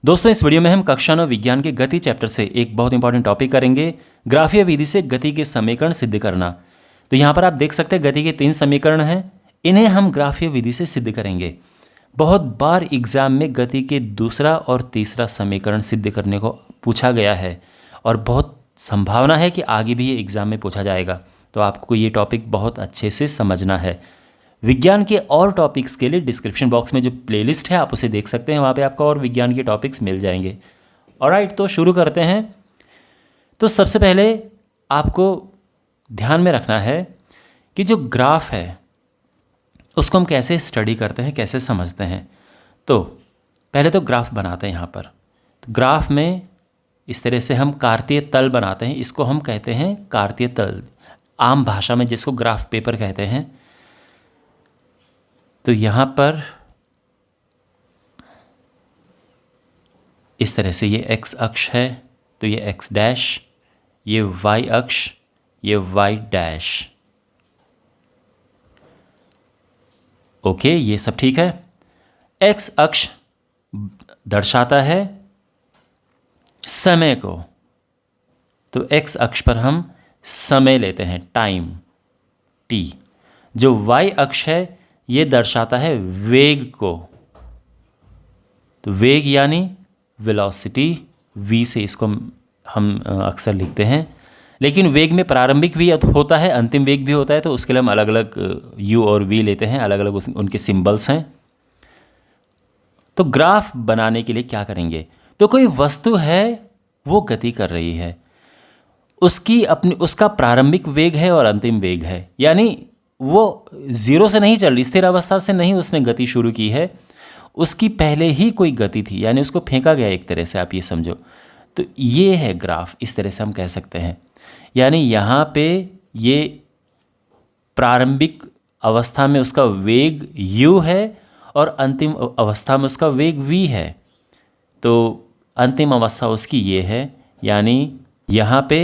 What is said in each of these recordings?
दोस्तों, इस वीडियो में हम कक्षा 9 विज्ञान के गति चैप्टर से एक बहुत इंपॉर्टेंट टॉपिक करेंगे, ग्राफीय विधि से गति के समीकरण सिद्ध करना। तो यहाँ पर आप देख सकते हैं गति के 3 समीकरण हैं, इन्हें हम ग्राफीय विधि से सिद्ध करेंगे। बहुत बार एग्जाम में गति के दूसरा और तीसरा समीकरण सिद्ध करने को पूछा गया है और बहुत संभावना है कि आगे भी ये एग्ज़ाम में पूछा जाएगा। तो आपको ये टॉपिक बहुत अच्छे से समझना है। विज्ञान के और टॉपिक्स के लिए डिस्क्रिप्शन बॉक्स में जो प्लेलिस्ट है आप उसे देख सकते हैं, वहाँ पे आपको और विज्ञान के टॉपिक्स मिल जाएंगे। ऑलराइट, तो शुरू करते हैं। तो सबसे पहले आपको ध्यान में रखना है कि जो ग्राफ है उसको हम कैसे स्टडी करते हैं, कैसे समझते हैं। तो पहले तो ग्राफ बनाते हैं यहाँ पर। तो ग्राफ में इस तरह से हम कार्तीय तल बनाते हैं, इसको हम कहते हैं कार्तीय तल, आम भाषा में जिसको ग्राफ पेपर कहते हैं। तो यहाँ पर इस तरह से ये x अक्ष है, तो ये x डैश, ये y अक्ष, ये y डैश। ओके, ये सब ठीक है। x अक्ष दर्शाता है समय को, तो x अक्ष पर हम समय लेते हैं, टाइम t। जो y अक्ष है ये दर्शाता है वेग को, तो वेग यानी वेलोसिटी, v से इसको हम अक्सर लिखते हैं। लेकिन वेग में प्रारंभिक भी होता है, अंतिम वेग भी होता है, तो उसके लिए हम अलग अलग u और v लेते हैं, अलग अलग उनके सिंबल्स हैं। तो ग्राफ बनाने के लिए क्या करेंगे, तो कोई वस्तु है वो गति कर रही है, उसका प्रारंभिक वेग है और अंतिम वेग है, यानी वो ज़ीरो से नहीं चल रही, स्थिर अवस्था से नहीं उसने गति शुरू की है, उसकी पहले ही कोई गति थी, यानी उसको फेंका गया एक तरह से, आप ये समझो। तो ये है ग्राफ, इस तरह से हम कह सकते हैं। यानी यहाँ पे ये प्रारंभिक अवस्था में उसका वेग u है और अंतिम अवस्था में उसका वेग v है। तो अंतिम अवस्था उसकी ये है, यानी यहाँ पे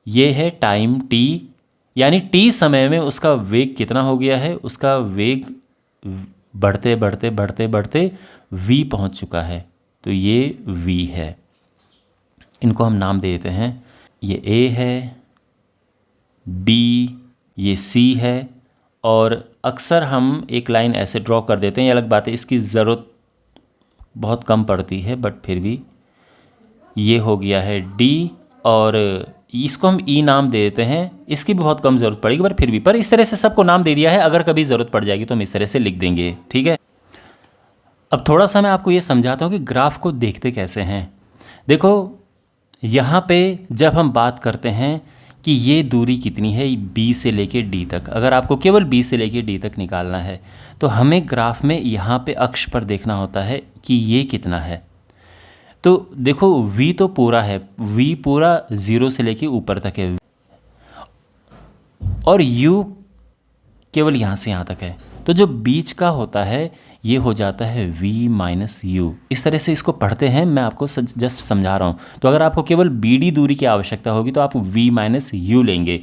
ये है टाइम t, यानी t समय में उसका वेग कितना हो गया है, उसका वेग बढ़ते बढ़ते बढ़ते बढ़ते v पहुंच चुका है, तो ये v है। इनको हम नाम दे देते हैं, ये a है, b, ये c है, और अक्सर हम एक लाइन ऐसे ड्रॉ कर देते हैं, ये अलग बात है, इसकी ज़रूरत बहुत कम पड़ती है, बट फिर भी ये हो गया है d, और इसको हम ई नाम दे देते हैं, इसकी भी बहुत कम ज़रूरत पड़ेगी, पर फिर भी, पर इस तरह से सबको नाम दे दिया है, अगर कभी ज़रूरत पड़ जाएगी तो हम इस तरह से लिख देंगे, ठीक है। अब थोड़ा सा मैं आपको ये समझाता हूँ कि ग्राफ को देखते कैसे हैं। देखो, यहाँ पे जब हम बात करते हैं कि ये दूरी कितनी है b से लेके d तक, अगर आपको केवल b से लेके d तक निकालना है तो हमें ग्राफ में यहाँ पे अक्ष पर देखना होता है कि ये कितना है। तो देखो v तो पूरा है, v पूरा 0 से लेके ऊपर तक है, और u केवल यहाँ से यहाँ तक है। तो जो बीच का होता है ये हो जाता है v माइनस यू। इस तरह से इसको पढ़ते हैं, मैं आपको जस्ट समझा रहा हूँ। तो अगर आपको केवल bd दूरी की आवश्यकता होगी तो आप v माइनस यू लेंगे।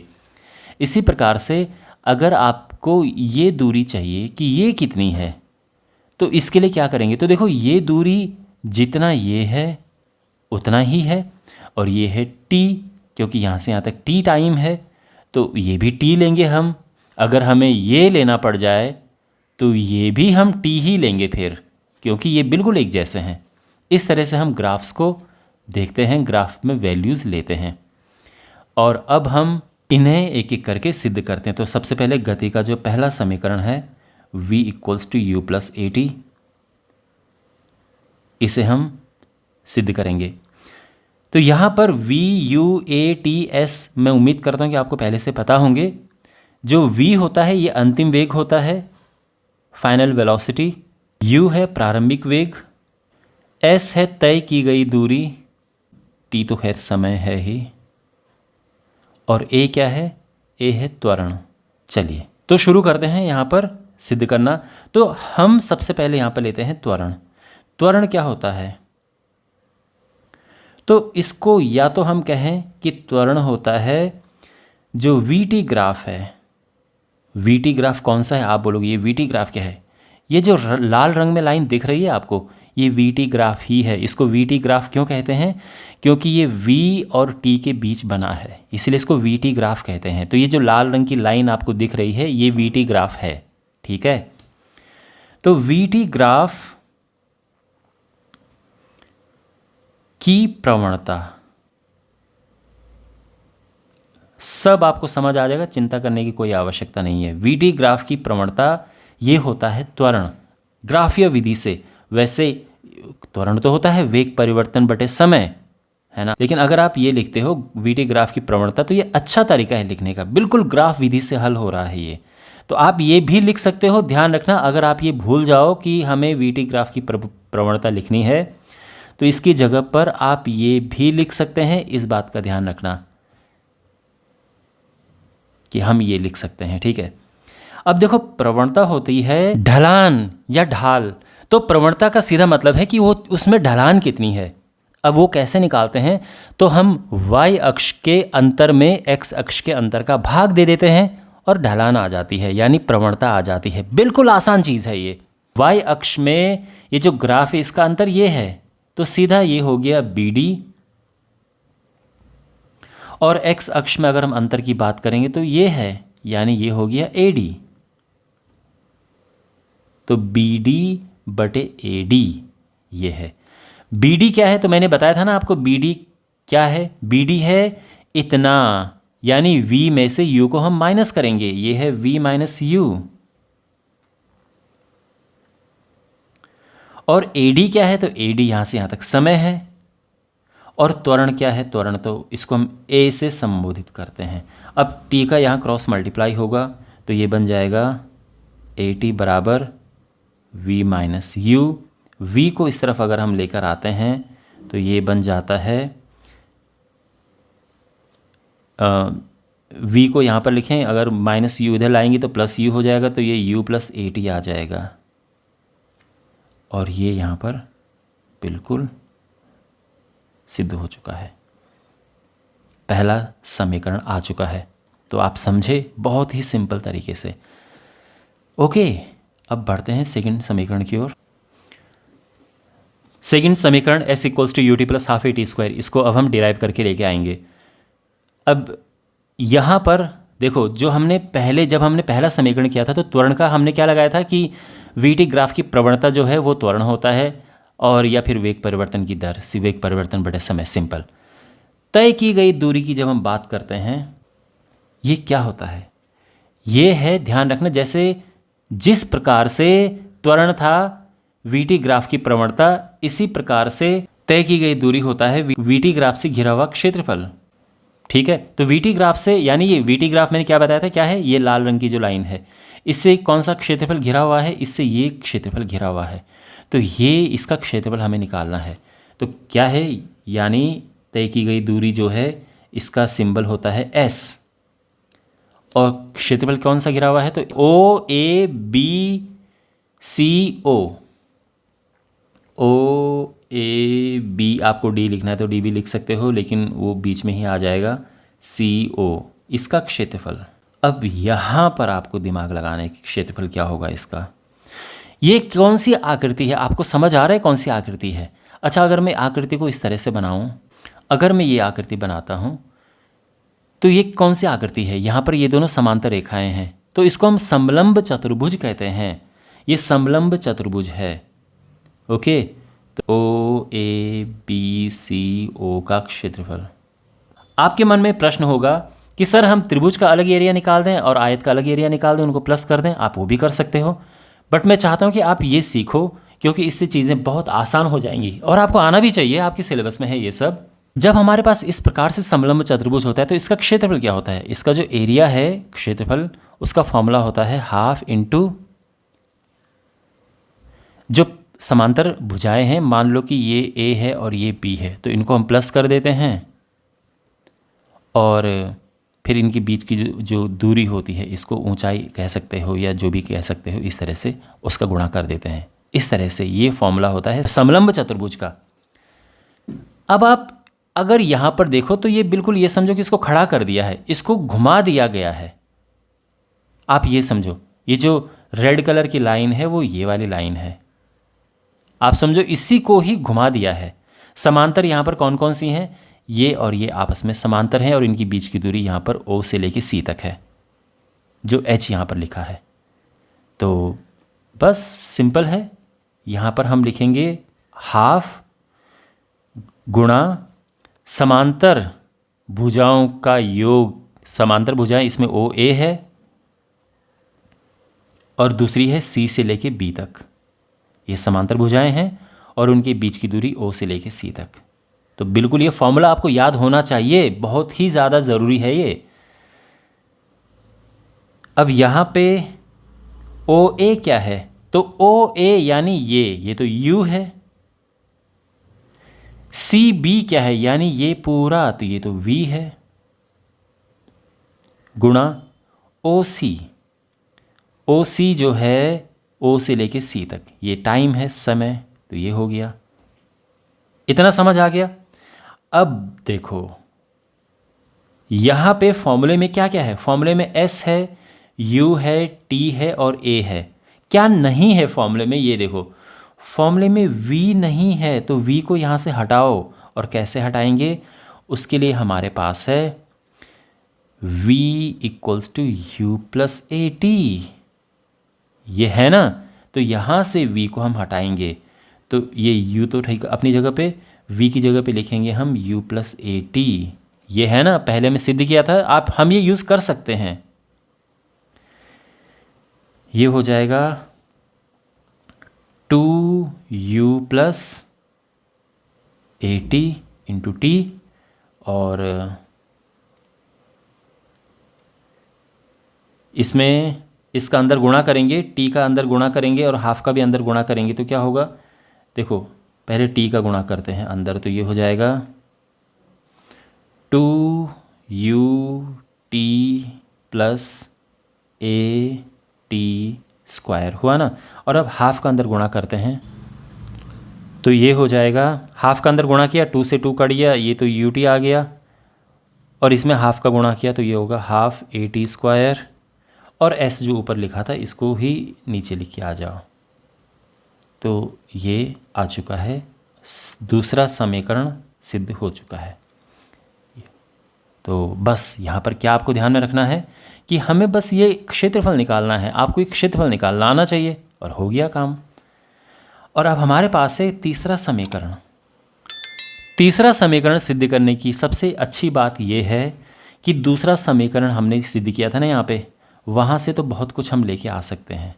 इसी प्रकार से अगर आपको ये दूरी चाहिए कि ये कितनी है, तो इसके लिए क्या करेंगे, तो देखो ये दूरी जितना ये है उतना ही है, और ये है t, क्योंकि यहाँ से यहाँ तक t टाइम है, तो ये भी t लेंगे हम। अगर हमें ये लेना पड़ जाए तो ये भी हम t ही लेंगे फिर, क्योंकि ये बिल्कुल एक जैसे हैं। इस तरह से हम ग्राफ्स को देखते हैं, ग्राफ में वैल्यूज़ लेते हैं, और अब हम इन्हें एक एक करके सिद्ध करते हैं। तो सबसे पहले गति का जो पहला समीकरण है v equals to u plus a t, इसे हम सिद्ध करेंगे। तो यहाँ पर v u a t s मैं उम्मीद करता हूँ कि आपको पहले से पता होंगे। जो v होता है ये अंतिम वेग होता है, फाइनल वेलोसिटी, u है प्रारंभिक वेग, s है तय की गई दूरी, t तो खैर समय है ही, और a क्या है, a है त्वरण। चलिए तो शुरू करते हैं यहाँ पर सिद्ध करना। तो हम सबसे पहले यहाँ पर लेते हैं त्वरण। त्वरण क्या होता है, तो इसको या तो हम कहें कि त्वरण होता है जो वीटी ग्राफ है। वीटी ग्राफ कौन सा है, आप बोलोगे ये वीटी ग्राफ क्या है। ये जो लाल रंग में लाइन दिख रही है आपको, ये वी टी ग्राफ ही है। इसको वी टी ग्राफ क्यों कहते हैं? क्योंकि ये वी और टी के बीच बना है, इसलिए इसको वी टी ग्राफ कहते हैं। तो ये जो लाल रंग की लाइन आपको दिख रही है ये वी टी ग्राफ है, ठीक है। तो वी टी ग्राफ की प्रवणता सब आपको समझ आ जाएगा, चिंता करने की कोई आवश्यकता नहीं है। वी टी ग्राफ की प्रवणता ये होता है त्वरण ग्राफीय विधि से। वैसे त्वरण तो होता है वेग परिवर्तन बटे समय, है ना, लेकिन अगर आप ये लिखते हो वी टी ग्राफ की प्रवणता तो ये अच्छा तरीका है लिखने का, बिल्कुल ग्राफ विधि से हल हो रहा है ये। तो आप ये भी लिख सकते हो। ध्यान रखना, अगर आप ये भूल जाओ कि हमें वी टी ग्राफ की प्रवणता लिखनी है तो इसकी जगह पर आप ये भी लिख सकते हैं। इस बात का ध्यान रखना कि हम ये लिख सकते हैं, ठीक है। अब देखो, प्रवणता होती है ढलान या ढाल। तो प्रवणता का सीधा मतलब है कि वो उसमें ढलान कितनी है। अब वो कैसे निकालते हैं? तो हम y अक्ष के अंतर में x अक्ष के अंतर का भाग दे देते हैं और ढलान आ जाती है, यानी प्रवणता आ जाती है। बिल्कुल आसान चीज़ है ये। y अक्ष में ये जो ग्राफ है इसका अंतर ये है, तो सीधा ये हो गया BD, और x अक्ष में अगर हम अंतर की बात करेंगे तो ये है, यानी ये हो गया AD। तो BD बटे AD ये है। BD क्या है? तो मैंने बताया था ना आपको, BD क्या है? BD है इतना, यानी V में से U को हम माइनस करेंगे, ये है V माइनस U। और AD क्या है? तो AD यहाँ से यहाँ तक समय है। और त्वरण क्या है? त्वरण तो इसको हम A से संबोधित करते हैं। अब T का यहाँ क्रॉस मल्टीप्लाई होगा तो ये बन जाएगा AT बराबर V माइनस U। V को इस तरफ अगर हम लेकर आते हैं तो ये बन जाता है V को यहाँ पर लिखें, अगर माइनस U इधर लाएंगे तो प्लस U हो जाएगा, तो ये U प्लस AT आ जाएगा। और ये यहाँ पर बिल्कुल सिद्ध हो चुका है, पहला समीकरण आ चुका है। तो आप समझे बहुत ही सिंपल तरीके से। ओके, अब बढ़ते हैं सेकंड समीकरण की ओर। सेकंड समीकरण s equals to u t plus half a t square, इसको अब हम डिराइव करके लेके आएंगे। अब यहाँ पर देखो, जो हमने पहले जब हमने पहला समीकरण किया था तो त्वरण का हमने क्या लगाया था कि वी टी ग्राफ की प्रवणता जो है वो त्वरण होता है, और या फिर वेग परिवर्तन की दर, वेग परिवर्तन बटे समय, सिंपल। तय की गई दूरी की जब हम बात करते हैं, ये क्या होता है? ये है, ध्यान रखना, जैसे जिस प्रकार से त्वरण था वी टी ग्राफ की प्रवणता, इसी प्रकार से तय की गई दूरी होता है वी टी ग्राफ से घिरा हुआ क्षेत्रफल, ठीक है। तो वी टी ग्राफ से, यानी ये वी टी ग्राफ मैंने क्या बताया था, क्या है? ये लाल रंग की जो लाइन है, इससे कौन सा क्षेत्रफल घिरा हुआ है? इससे ये क्षेत्रफल घिरा हुआ है। तो ये इसका क्षेत्रफल हमें निकालना है। तो क्या है? यानी तय की गई दूरी जो है इसका सिंबल होता है S, और क्षेत्रफल कौन सा घिरा हुआ है? तो OAB आपको D लिखना है तो D भी लिख सकते हो, लेकिन वो बीच में ही आ जाएगा, CO इसका क्षेत्रफल। अब यहाँ पर आपको दिमाग लगाना है कि क्षेत्रफल क्या होगा इसका। ये कौन सी आकृति है? आपको समझ आ रहा है कौन सी आकृति है? अच्छा, अगर मैं आकृति को इस तरह से बनाऊं, अगर मैं ये आकृति बनाता हूं तो ये कौन सी आकृति है? यहाँ पर ये दोनों समांतर रेखाएं हैं, तो इसको हम समलंब चतुर्भुज कहते हैं। ये समलंब चतुर्भुज है, ओके। तो OABCO का क्षेत्रफल। आपके मन में प्रश्न होगा कि सर हम त्रिभुज का अलग एरिया निकाल दें और आयत का अलग एरिया निकाल दें, उनको प्लस कर दें। आप वो भी कर सकते हो, बट मैं चाहता हूँ कि आप ये सीखो, क्योंकि इससे चीज़ें बहुत आसान हो जाएंगी और आपको आना भी चाहिए, आपके सिलेबस में है ये सब। जब हमारे पास इस प्रकार से समलंब चतुर्भुज होता है तो इसका क्षेत्रफल क्या होता है? इसका जो एरिया है क्षेत्रफल, उसका फॉर्मूला होता है हाफ इंटू जो समांतर भुजाएं हैं। मान लो कि ये A है और ये B है, तो इनको हम प्लस कर देते हैं, और फिर इनके बीच की जो दूरी होती है, इसको ऊंचाई कह सकते हो या जो भी कह सकते हो, इस तरह से उसका गुणा कर देते हैं। इस तरह से ये फॉर्मूला होता है समलंब चतुर्भुज का। अब आप अगर यहाँ पर देखो तो ये बिल्कुल, ये समझो कि इसको खड़ा कर दिया है, इसको घुमा दिया गया है। आप ये समझो, ये जो रेड कलर की लाइन है वो ये वाली लाइन है। आप समझो इसी को ही घुमा दिया है। समांतर यहाँ पर कौन कौन सी हैं, ये और ये आपस में समांतर हैं और इनकी बीच की दूरी यहाँ पर O से लेके C तक है, जो H यहाँ पर लिखा है। तो बस सिंपल है, यहाँ पर हम लिखेंगे हाफ गुणा समांतर भुजाओं का योग, समांतर भुजाएं इसमें OA है और दूसरी है C से लेके B तक। ये समांतर भुजाएं हैं और उनके बीच की दूरी O से लेके C तक। तो बिल्कुल ये फॉर्मूला आपको याद होना चाहिए, बहुत ही ज़्यादा ज़रूरी है ये। अब यहाँ पे OA क्या है, तो OA यानी ये तो U है। CB क्या है, यानी ये पूरा, तो ये तो V है, गुणा OC जो है O से लेके C तक, ये टाइम है, समय, तो ये हो गया। इतना समझ आ गया। अब देखो यहाँ पे फॉर्मूले में क्या क्या है, फॉर्मूले में S है, U है, T है और A है। क्या नहीं है फॉर्मूले में, ये देखो फॉर्मूले में V नहीं है, तो V को यहाँ से हटाओ। और कैसे हटाएंगे, उसके लिए हमारे पास है V equals to U plus AT, ये है ना। तो यहाँ से V को हम हटाएंगे, तो ये U तो ठीक अपनी जगह पे, V की जगह पे लिखेंगे हम U प्लस AT, ये है ना, पहले में सिद्ध किया था, हम ये यूज़ कर सकते हैं। ये हो जाएगा 2U plus AT into T, और इसमें इसका अंदर गुणा करेंगे, T का अंदर गुणा करेंगे और हाफ का भी अंदर गुणा करेंगे, तो क्या होगा, देखो पहले T का गुणा करते हैं अंदर, तो ये हो जाएगा 2UT प्लस AT स्क्वायर हुआ ना। और अब हाफ का अंदर गुणा करते हैं, तो ये हो जाएगा, हाफ का अंदर गुणा किया, 2 से 2 कट गया, ये तो UT आ गया, और इसमें हाफ का गुणा किया तो ये होगा हाफ AT स्क्वायर, और S जो ऊपर लिखा था इसको ही नीचे लिख के आ जाओ। तो ये आ चुका है, दूसरा समीकरण सिद्ध हो चुका है। तो बस यहाँ पर क्या आपको ध्यान में रखना है कि हमें बस ये क्षेत्रफल निकालना है, आपको एक क्षेत्रफल निकालना आना चाहिए, और हो गया काम। और अब हमारे पास है तीसरा समीकरण। तीसरा समीकरण सिद्ध करने की सबसे अच्छी बात यह है कि दूसरा समीकरण हमने सिद्ध किया था ना यहाँ पे, वहाँ से तो बहुत कुछ हम लेके आ सकते हैं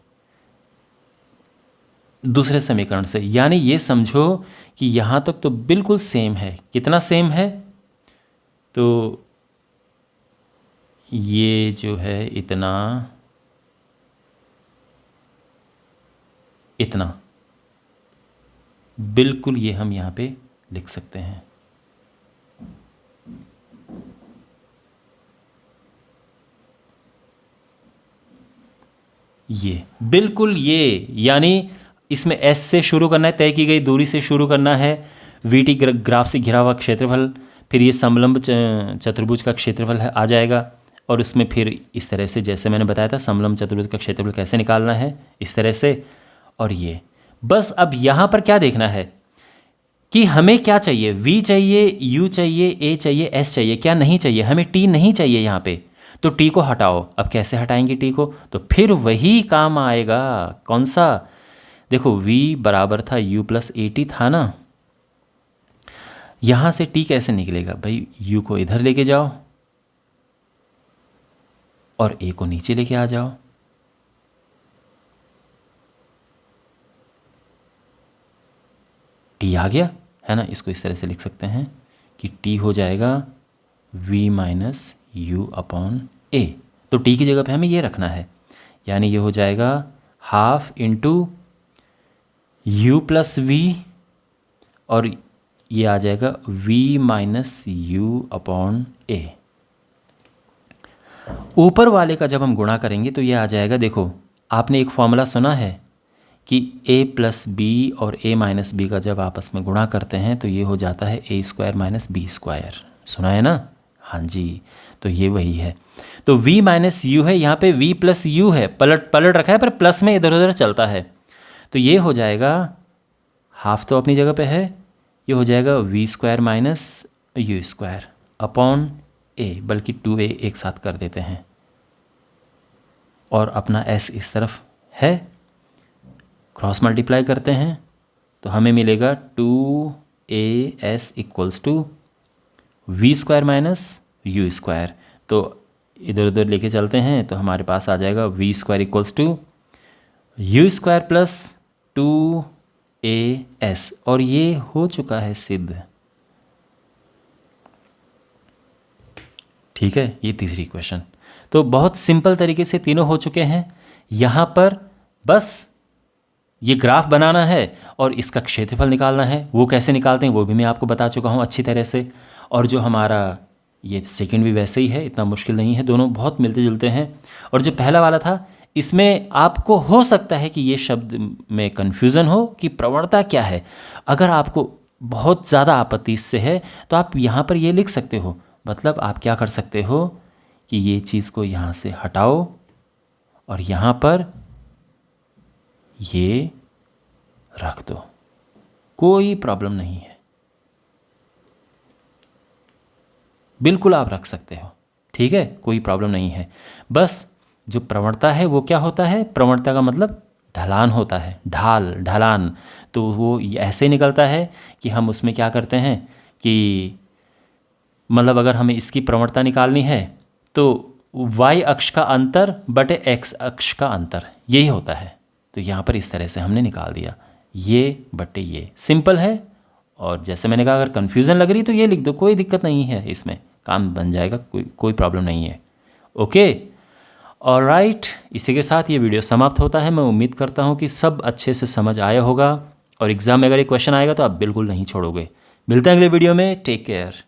दूसरे समीकरण से। यानी ये समझो कि यहाँ तक तो बिल्कुल सेम है। कितना सेम है, तो ये जो है इतना इतना, बिल्कुल ये हम यहाँ पे लिख सकते हैं। ये बिल्कुल ये, यानी इसमें S से शुरू करना है, तय की गई दूरी से शुरू करना है, VT ग्राफ से घिरा हुआ क्षेत्रफल, फिर ये समलंब चतुर्भुज का क्षेत्रफल है आ जाएगा, और उसमें फिर इस तरह से जैसे मैंने बताया था समलंब चतुर्भुज का क्षेत्रफल कैसे निकालना है, इस तरह से। और ये बस अब यहाँ पर क्या देखना है कि हमें क्या चाहिए, V चाहिए, U चाहिए, A चाहिए, S चाहिए, क्या नहीं चाहिए, हमें T नहीं चाहिए यहाँ पे, तो T को हटाओ। अब कैसे हटाएंगे T को, तो फिर वही काम आएगा, कौन सा, देखो V बराबर था U प्लस AT था ना, यहाँ से T कैसे निकलेगा भाई, U को इधर लेके जाओ और A को नीचे लेके आ जाओ। T आ गया है ना, इसको इस तरह से लिख सकते हैं कि T हो जाएगा V minus U upon A। तो T की जगह पे हमें ये रखना है, यानी ये हो जाएगा half into U plus V, और ये आ जाएगा V minus U upon A। ऊपर वाले का जब हम गुणा करेंगे तो ये आ जाएगा, देखो आपने एक फॉर्मूला सुना है कि A प्लस बी और A माइनस बी का जब आपस में गुणा करते हैं तो ये हो जाता है A square minus b square, सुना है ना, हाँ जी, तो ये वही है। तो V माइनस यू है, यहाँ पे V प्लस यू है, पलट रखा है पर प्लस में इधर उधर चलता है, तो ये हो जाएगा हाफ तो अपनी जगह पे है, ये हो जाएगा v square minus u square upon a, बल्कि 2a एक साथ कर देते हैं और अपना s इस तरफ है, क्रॉस मल्टीप्लाई करते हैं तो हमें मिलेगा 2as equals to v square minus u square. तो इधर उधर लेके चलते हैं तो हमारे पास आ जाएगा v square equals to u square plus 2as, और ये हो चुका है सिद्ध। ठीक है, ये तीसरी इक्वेशन। तो बहुत सिंपल तरीके से तीनों हो चुके हैं। यहाँ पर बस ये ग्राफ बनाना है और इसका क्षेत्रफल निकालना है। वो कैसे निकालते हैं वो भी मैं आपको बता चुका हूँ अच्छी तरह से। और जो हमारा ये सेकंड भी वैसे ही है, इतना मुश्किल नहीं है, दोनों बहुत मिलते जुलते हैं। और जो पहला वाला था इसमें आपको हो सकता है कि ये शब्द में कन्फ्यूज़न हो कि प्रवणता क्या है। अगर आपको बहुत ज़्यादा आपत्ति इससे है तो आप यहाँ पर ये लिख सकते हो, मतलब आप क्या कर सकते हो कि ये चीज़ को यहाँ से हटाओ और यहाँ पर ये रख दो, कोई प्रॉब्लम नहीं है, बिल्कुल आप रख सकते हो। ठीक है, कोई प्रॉब्लम नहीं है। बस जो प्रवणता है वो क्या होता है, प्रवणता का मतलब ढलान होता है, ढलान। तो वो ऐसे निकलता है कि हम उसमें क्या करते हैं कि मतलब अगर हमें इसकी प्रवणता निकालनी है तो y अक्ष का अंतर बटे x अक्ष का अंतर, यही होता है। तो यहाँ पर इस तरह से हमने निकाल दिया, ये बटे ये, सिंपल है। और जैसे मैंने कहा अगर कन्फ्यूज़न लग रही तो ये लिख दो, कोई दिक्कत नहीं है, इसमें काम बन जाएगा, कोई प्रॉब्लम नहीं है। ओके, ऑलराइट, इसी के साथ ये वीडियो समाप्त होता है। मैं उम्मीद करता हूँ कि सब अच्छे से समझ आया होगा और एग्ज़ाम में अगर ये क्वेश्चन आएगा तो आप बिल्कुल नहीं छोड़ोगे। मिलते हैं अगले वीडियो में, टेक केयर।